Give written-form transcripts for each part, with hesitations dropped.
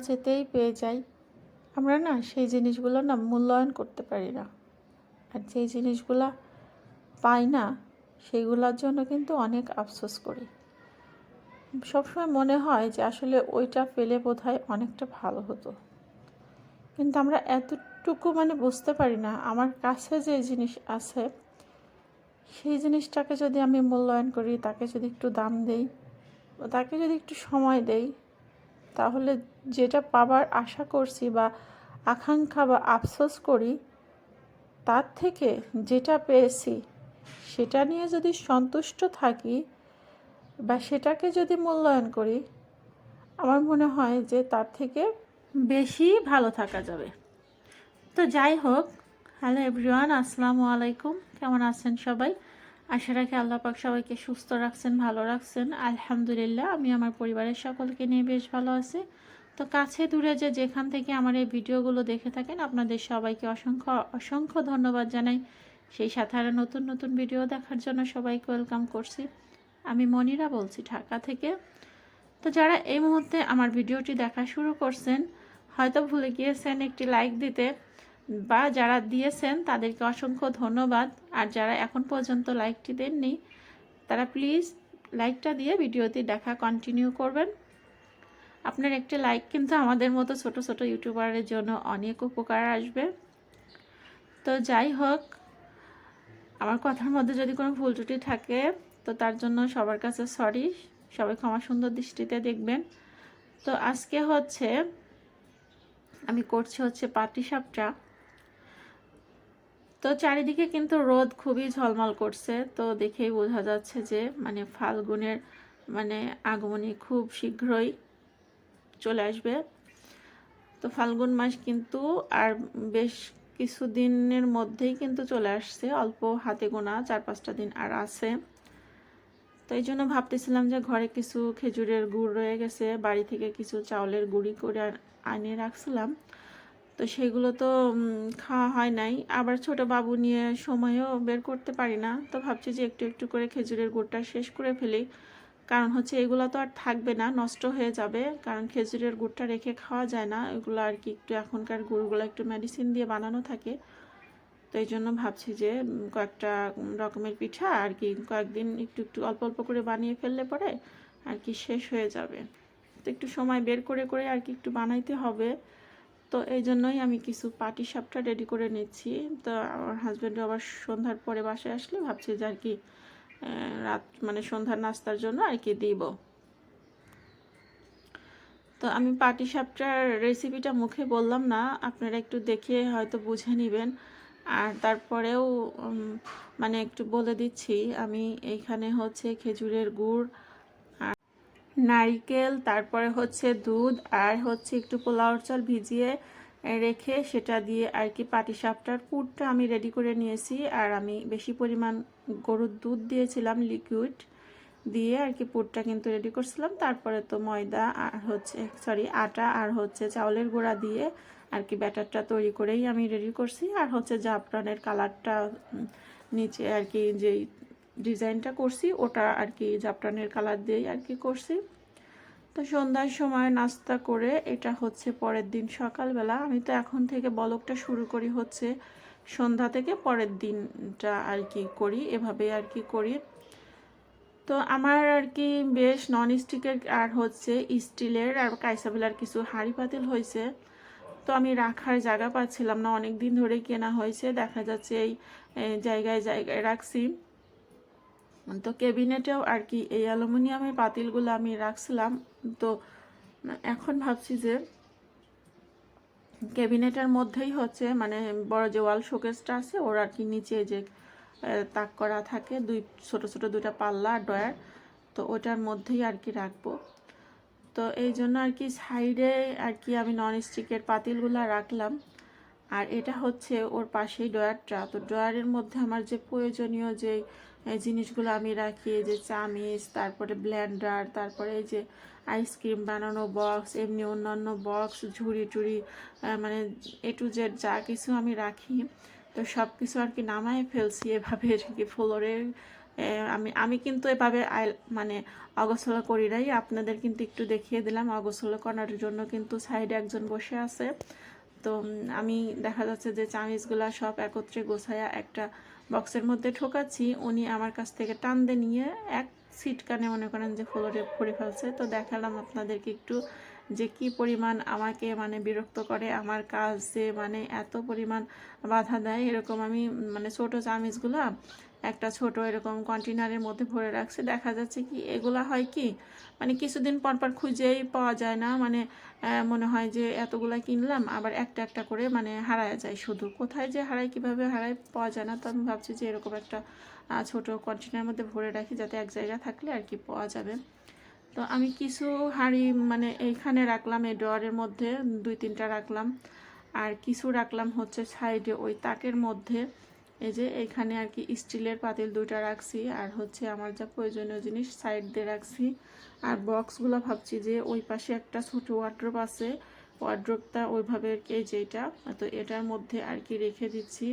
চেতেই পেয়ে যাই। আমরা না সেই জিনিসগুলো না মূল্যায়ন করতে পারি না। আর যেই জিনিসগুলা পাই না সেইগুলোর জন্য কিন্তু অনেক আফসোস করি। সবসময় মনে হয় যে আসলে ওইটা পেলে বোধহয় অনেকটা ভালো হতো, কিন্তু আমরা এতটুকু বুঝতে পারি না আমার কাছে যে জিনিস আছে সেই জিনিসটাকে যদি আমি মূল্যায়ন করি, তাকে যদি একটু দাম দেই, তাকে যদি একটু সময় দেই, তাহলে যেটা পাবার আশা করছি বা আকাঙ্ক্ষা বা আফসোস করি, তার থেকে যেটা পেয়েছি সেটা নিয়ে যদি সন্তুষ্ট থাকি বা সেটাকে যদি মূল্যায়ন করি, আমার মনে হয় যে তার থেকে বেশি ভালো থাকা যাবে। তো যাই হোক, হ্যালো এভরিওয়ান, আসসালামু আলাইকুম। কেমন আছেন সবাই? আশা রাখি আল্লাহ পাক সবাইকে সুস্থ রাখছেন, ভালো রাখছেন। আলহামদুলিল্লাহ, আমি আমার পরিবারের সকলকে নিয়ে বেশ ভালো আছি। তো কাছে দূরে যেখান থেকে আমার এই ভিডিওগুলো দেখে থাকেন, আপনাদের সবাইকে অসংখ্য অসংখ্য ধন্যবাদ জানাই। সেই সাথে আরও নতুন নতুন ভিডিও দেখার জন্য সবাইকে ওয়েলকাম করছি। আমি মনিরা বলছি ঢাকা থেকে। তো যারা এই মুহূর্তে আমার ভিডিওটি দেখা শুরু করছেন, হয়তো ভুলে গিয়েছেন একটি লাইক দিতে, বা যারা দিয়েছেন তাদেরকে অসংখ্য ধন্যবাদ। আর যারা এখন পর্যন্ত লাইকটি দেননি, তারা প্লিজ লাইকটা দিয়ে ভিডিওটি দেখা কন্টিনিউ করবেন। আপনার একটি লাইক কিন্তু আমাদের মতো ছোট ছোট ইউটিউবারের জন্য অনেক উপকার আসবে। তো যাই হোক, আমার কথার মধ্যে যদি কোনো ভুল ত্রুটি থাকে তো তার জন্য সবার কাছে সরি। সবাই ক্ষমা সুন্দর দৃষ্টিতে দেখবেন। তো আজকে আমি করছি পাটিসাপটা। তো চারিদিকে কিন্তু রোদ খুবই ঝলমল করছে, তো দেখেই বোঝা যাচ্ছে যে ফাল্গুনের আগমনী খুব শীঘ্রই চলে আসবে। তো ফাল্গুন মাস কিন্তু আর বেশ কিছুদিনের মধ্যেই কিন্তু চলে আসছে, অল্প হাতে গোনা 4-5টা দিন আর আছে। তো এই জন্য ভাবতেছিলাম যে ঘরে কিছু খেজুরের গুড় রয়ে গেছে, বাড়ি থেকে কিছু চাউলের গুঁড়ি করে আনিয়ে রাখছিলাম। তো সেগুলো তো খাওয়া হয় নাই, আবার ছোট বাবু নিয়ে সময়ও বের করতে পারি না। তো ভাবছি যে একটু একটু করে খেজুরের গুড়টা শেষ করে ফেলি, কারণ এগুলো তো আর থাকবে না, নষ্ট হয়ে যাবে। কারণ খেজুরের গুড়টা রেখে খাওয়া যায় না, এগুলো আর কি একটু এখনকার গুড়গুলো একটু মেডিসিন দিয়ে বানানো থাকে। তো এই জন্য ভাবছি যে কয়েকটা রকমের পিঠা আর কি কয়েকদিন একটু একটু অল্প অল্প করে বানিয়ে ফেললে পরে আর কি শেষ হয়ে যাবে। তো একটু সময় বের করে করে আর কি একটু বানাইতে হবে। তো এই জন্যই আমি কিছু পাটিসাপটা রেডি করে নিচ্ছি। তো আমার হাজব্যান্ড আবার সন্ধ্যার পরে বাসায় আসলে ভাবছি যে আর কি রাত সন্ধ্যার নাস্তার জন্য আর কি দিব। তো আমি পাটিসাপটার রেসিপিটা মুখে বললাম না, আপনারা একটু দেখে হয়তো বুঝে নেবেন। আর তারপরেও একটু বলে দিচ্ছি, আমি এইখানে খেজুরের গুড় আর নারিকেল, তারপরে দুধ আর একটু পোলাওর চাল ভিজিয়ে রেখে সেটা দিয়ে আর কি পাটিসাপটার পুরটা আমি রেডি করে নিয়েছি। আর আমি বেশি পরিমাণ গরুর দুধ দিয়েছিলাম, লিকুইড দিয়ে আর কি পুরটা কিন্তু রেডি করছিলাম। তারপরে তো ময়দা আর আটা আর চাউলের গুঁড়া দিয়ে আর কি ব্যাটারটা তৈরি করেই আমি রেডি করছি। আর জাফরানের কালারটা নিচে আর কি যেই ডিজাইনটা করছি ওটা আর কি জাফরানের কালার দিয়েই আর কি করছি। তো সন্ধ্যার সময় নাস্তা করে এটা পরের দিন সকালবেলা, আমি তো এখন থেকে বলকটা শুরু করি সন্ধ্যা থেকে পরের দিনটা আর কি করি, এভাবে আর কি করি। তো আমার আর কি বেশ নন স্টিকের আর স্টিলের আর কাঁসাবেলার কিছু হাঁড়ি পাতিল হয়েছে। তো আমি রাখার জায়গা পাচ্ছিলাম না, অনেক দিন ধরে কেনা হয়েছে, দেখা যাচ্ছে এই জায়গায় জায়গায় রাখছি। তো ক্যাবিনেটেও আর কি এই অ্যালুমিনিয়ামের পাতিলগুলো আমি রাখছিলাম। তো এখন ভাবছি যে ক্যাবিনেটের মধ্যেই বড় যে ওয়াল শোকেসটা আছে ওর আর কি নিচে যে তাক করা থাকে ছোট ছোট দুইটা পাল্লা ডয়ার, তো ওটার মধ্যেই আর কি রাখবো। তো এই জন্য আর কি সাইডে আর কি আমি নন স্টিকের পাতিলগুলো রাখলাম। আর এটা ওর পাশেই ড্রয়ারটা। তো ড্রয়ারের মধ্যে আমার যে প্রয়োজনীয় যে জিনিসগুলো আমি রাখি, যে চামিচ, তারপরে ব্লেন্ডার, তারপরে এই যে আইসক্রিম বানানো বক্স, এমনি অন্যান্য বক্স, ঝুড়ি টুড়ি, এ টু জেড যা কিছু আমি রাখি, তো সব কিছু আর কি নামায় ফেলছি এভাবে আর কি ফ্লোরে আমি আমি কিন্তু এভাবে মানে অগোছালো করি নাই, আপনাদের কিন্তু একটু দেখিয়ে দিলাম। অগোছালো করার জন্য কিন্তু সাইডে একজন বসে আছে। তো আমি দেখা যাচ্ছে যে চামিচগুলা সব একত্রে গোছায়া একটা বক্সের মধ্যে ঠোকাচ্ছি, উনি আমার কাছ থেকে টান দিয়ে নিয়ে এক সিটকানে মনে করেন যে ফ্লোরে ভরে ফেলছে। তো দেখালাম আপনাদেরকে একটু যে কি পরিমাণ আমাকে মানে বিরক্ত করে, আমার কাজ যে মানে এত পরিমাণ বাধা দেয়। এরকম আমি মানে ছোটো চামিচগুলা একটা ছোট এরকম কন্টেনারের মধ্যে ভরে রাখছে। দেখা যাচ্ছে কি এগুলা হয় কি মানে কিছুদিন পর পর খুঁজেই পাওয়া যায় না, মানে মনে হয় যে এতগুলা কিনলাম, আবার একটা একটা করে মানে হারায় যায়। শুধু কোথায় যে হারায়, কীভাবে হারায় পাওয়া যায় না। তো আমি ভাবছি যে এরকম একটা ছোট কন্টেনারের মধ্যে ভরে রাখি, যাতে এক জায়গায় থাকলে আর কি পাওয়া যাবে। তো আমি কিছু হাঁড়ি মানে এইখানে রাখলাম, এই ড্রয়ারের মধ্যে 2-3টা রাখলাম, আর কিছু রাখলাম হচ্ছে সাইডে ওই তাকের মধ্যে। এই যে এইখানে আর কি স্টিলের পাতিল 2টা রাখছি, আর হচ্ছে আমার যা প্রয়োজনীয় জিনিস সাইড দিয়ে রাখছি। আর বক্সগুলো ভাবছি যে ওই পাশে একটা ছোটো ওয়ার্ড্রোব আছে, ওয়ার্ড্রোবটা ওইভাবে আর কি যেটা, তো এটার মধ্যে আর কি রেখে দিচ্ছি,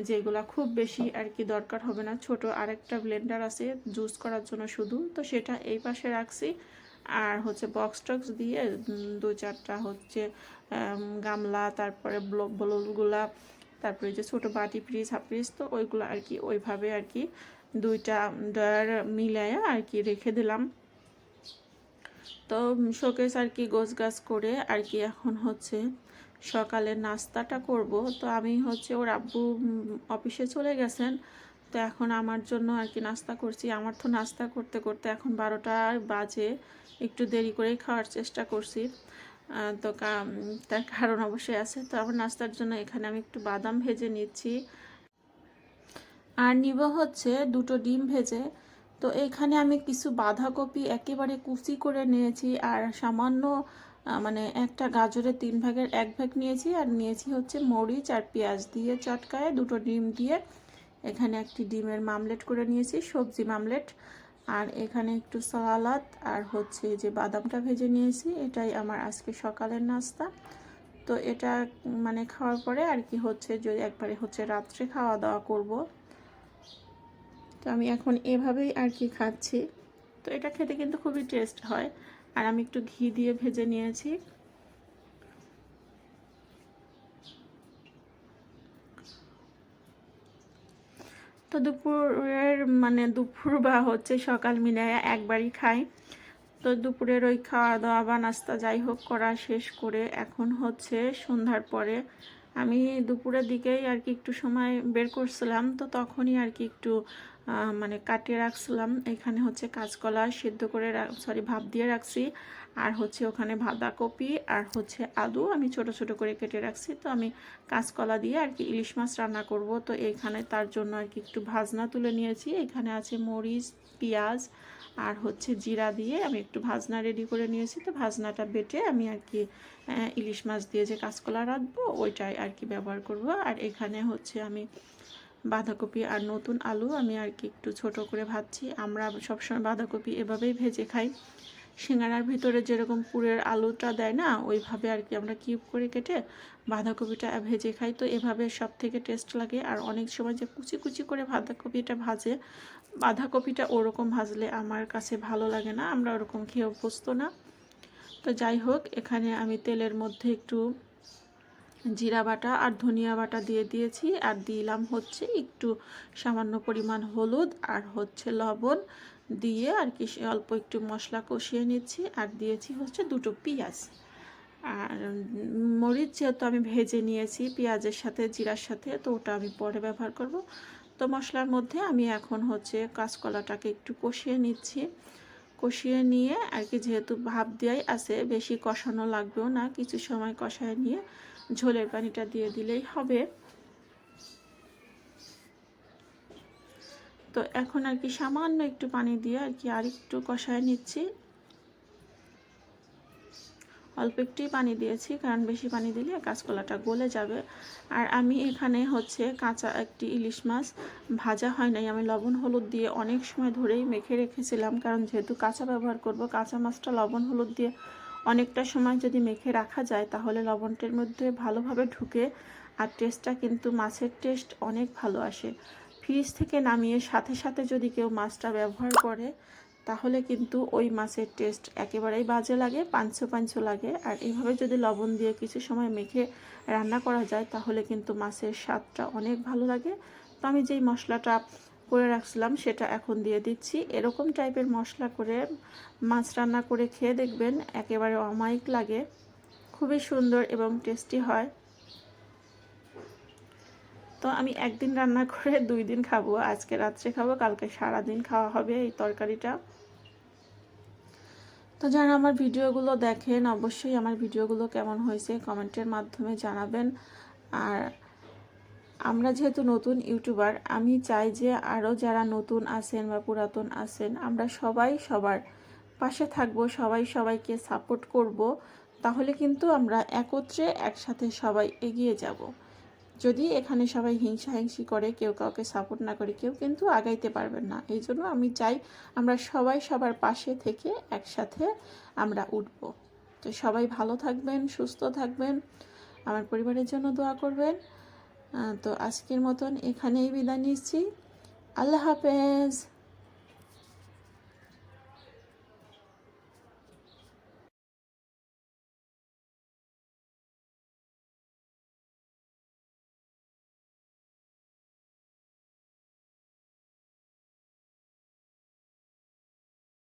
যেগুলা খুব বেশি আর কি দরকার হবে না। ছোট আরেকটা ব্লেন্ডার আছে জুস করার জন্য শুধু, তো সেটা এই পাশে রাখছি। আর হচ্ছে বক্স টক্স দিয়ে 2-4টা হচ্ছে গামলা, তারপরে বোলগুলা, তারপরে যে ছোটো বাটি ফ্রিজ, হাফ ফ্রিজ, তো ওইগুলো আর কি ওইভাবে আর কি 2টা ডয়ার মিলাইয়া আর কি রেখে দিলাম। তো শোকেস আর কি গোছগাছ করে আর কি এখন হচ্ছে সকালে নাস্তাটা করব। তো আমি হচ্ছে ওর আব্বু অফিসে চলে গেছেন, তো এখন আমার জন্য আর কি নাস্তা করছি। আমার তো নাস্তা করতে করতে এখন 12টা বাজে, একটু দেরি করেই খাওয়ার চেষ্টা করছি। তো তার কারণ অবশ্যই আছে। তো আমার নাস্তার জন্য এখানে আমি একটু বাদাম ভেজে নিচ্ছি, আর নিব হচ্ছে 2টো ডিম ভেজে। তো এইখানে আমি কিছু বাঁধাকপি একেবারে কুচি করে নিয়েছি, আর সামান্য মানে একটা গাজরের 3 ভাগের 1 ভাগ নিয়েছি, আর নিয়েছি হচ্ছে মরিচ আর পেঁয়াজ দিয়ে চটকায় 2টো ডিম দিয়ে এখানে একটি ডিমের মামলেট করে নিয়েছি, সবজি মামলেট। আর এখানে একটু সালাদ, আর হচ্ছে যে বাদামটা ভেজে নিয়েছি। এটাই আমার আজকে সকালের নাস্তা। তো এটা মানে খাওয়ার পরে আর কি হচ্ছে যদি একবারে হচ্ছে রাত্রে খাওয়া দাওয়া করব। তো আমি এখন এভাবেই আর কি খাচ্ছি। তো এটা খেতে কিন্তু খুবই টেস্ট হয়, আর আমি একটু ঘি দিয়ে ভেজে নিয়েছি। তো দুপুরের মানে দুপুর বা হচ্ছে সকাল মিলায় একবারই খাই। তো দুপুরের ওই খাওয়া দাওয়া বা নাস্তা যাই হোক করা শেষ করে এখন হচ্ছে সন্ধ্যার পরে আমি দুপুরের দিকেই আর কি একটু সময় বের করছিলাম। তো তখনই আর কি একটু মানে কাটিয়ে রাখছিলাম। এখানে হচ্ছে কাঁচকলা সিদ্ধ করে ভাপ দিয়ে রাখছি, আর হচ্ছে ওখানে বাঁধাকপি আর হচ্ছে আলু আমি ছোট ছোট করে কেটে রাখছি। তো আমি কাঁচকলা দিয়ে আর কি ইলিশ মাছ রান্না করব। তো এইখানে তার জন্য আর কি একটু ভাজনা তুলে নিয়েছি। এখানে আছে মরিচ, পেঁয়াজ আর হচ্ছে জিরা দিয়ে আমি একটু ভাজনা রেডি করে নিয়েছি। তো ভাজনাটা বেটে আমি আর কি ইলিশ মাছ দিয়ে যে কাঁচকলা রাখবো ওইটাই আর কি ব্যবহার করব। আর এখানে হচ্ছে আমি বাঁধাকপি আর নতুন আলু আমি আর কি একটু ছোট করে ভাজছি। আমরা সবসময় বাঁধাকপি এভাবেই ভেজে খাই, সিঙ্গারার ভিতরে যেরকম পুরের আলুটা দেয় না, ওইভাবে আর কি আমরা কিউব করে কেটে বাঁধাকপিটা ভেজে খাই। তো এভাবে সব থেকে টেস্ট লাগে। আর অনেক সময় যে কুচি কুচি করে বাঁধাকপিটা ভাজে, বাঁধাকপিটা ওরকম ভাজলে আমার কাছে ভালো লাগে না, আমরা ওরকম খেয়ে অভ্যস্ত না। তো যাই হোক, এখানে আমি তেলের মধ্যে একটু জিরা বাটা আর ধনিয়া বাটা দিয়ে দিয়েছি, আর দিলাম হচ্ছে একটু সামান্য পরিমাণ হলুদ আর হচ্ছে লবণ দিয়ে আর কি অল্প একটু মশলা কষিয়ে নিচ্ছি। আর দিয়েছি হচ্ছে 2টো পেঁয়াজ, আর মরিচ যেহেতু আমি ভেজে নিয়েছি পেঁয়াজের সাথে জিরার সাথে, তো ওটা আমি পরে ব্যবহার করব। তো মশলার মধ্যে আমি এখন হচ্ছে কাঁচকলাটাকে একটু কষিয়ে নিচ্ছি। কষিয়ে নিয়ে আর কি যেহেতু ভাপ দেওয়াই আছে, বেশি কষানো লাগবেও না, কিছু সময় কষায় নিয়ে ঝোলের পানিটা দিয়ে দিলেই হবে। তো এখন আর কি সামান্য একটু পানি দিয়ে আর কি আরেকটু কষায় নিচ্ছি। অল্প একটুই পানি দিয়েছি, কারণ বেশি পানি দিলে কাঁচকলাটা গলে যাবে। আর আমি এখানে হচ্ছে কাঁচা একটি ইলিশ মাছ ভাজা হয় নাই, আমি লবণ হলুদ দিয়ে অনেক সময় ধরেই মেখে রেখেছিলাম, কারণ যেহেতু কাঁচা ব্যবহার করব, কাঁচা মাছটা লবণ হলুদ দিয়ে অনেকটা সময় যদি মেখে রাখা যায় তাহলে লবণটার মধ্যে ভালোভাবে ঢুকে, আর টেস্টটা কিন্তু মাছের টেস্ট অনেক ভালো আসে। ফ্রিজ থেকে নামিয়ে সাথে সাথে যদি কেউ মাছটা ব্যবহার করে তাহলে কিন্তু ওই মাছের টেস্ট একেবারেই বাজে লাগে, পাঞ্চো পাঞ্চো লাগে। আর এইভাবে যদি লবণ দিয়ে কিছু সময় মেখে রান্না করা যায় তাহলে কিন্তু মাছের স্বাদটা অনেক ভালো লাগে। তো আমি যেই মশলাটা করে রাখছিলাম সেটা এখন দিয়ে দিচ্ছি। এরকম টাইপের মশলা করে মাছ রান্না করে খেয়ে দেখবেন, একেবারে অমায়িক লাগে, খুবই সুন্দর এবং টেস্টি হয়। তো আমি একদিন রান্না করে 2 দিন খাবো, আজকে রাত্রে খাবো, কালকে সারাদিন খাওয়া হবে এই তরকারিটা। তো যারা আমার ভিডিওগুলো দেখেন অবশ্যই আমার ভিডিওগুলো কেমন হয়েছে কমেন্টের মাধ্যমে জানাবেন। আর আমরা যেহেতু নতুন ইউটিউবার, আমি চাই যে আরও যারা নতুন আছেন বা পুরাতন আছেন আমরা সবাই সবার পাশে থাকবো, সবাই সবাইকে সাপোর্ট করব, তাহলে কিন্তু আমরা একত্রে একসাথে সবাই এগিয়ে যাব। যদি এখানে সবাই হিংসাহিংসি করে, কেউ কাউকে সাপোর্ট না করে, কেউ কিন্তু আগাইতে পারবেন না। এই জন্য আমি চাই আমরা সবাই সবার পাশে থেকে একসাথে আমরা উঠব। তো সবাই ভালো থাকবেন, সুস্থ থাকবেন, আমার পরিবারের জন্য দোয়া করবেন। তো আজকের মতন এখানেই বিদায় নিচ্ছি। আল্লাহ হাফেজ।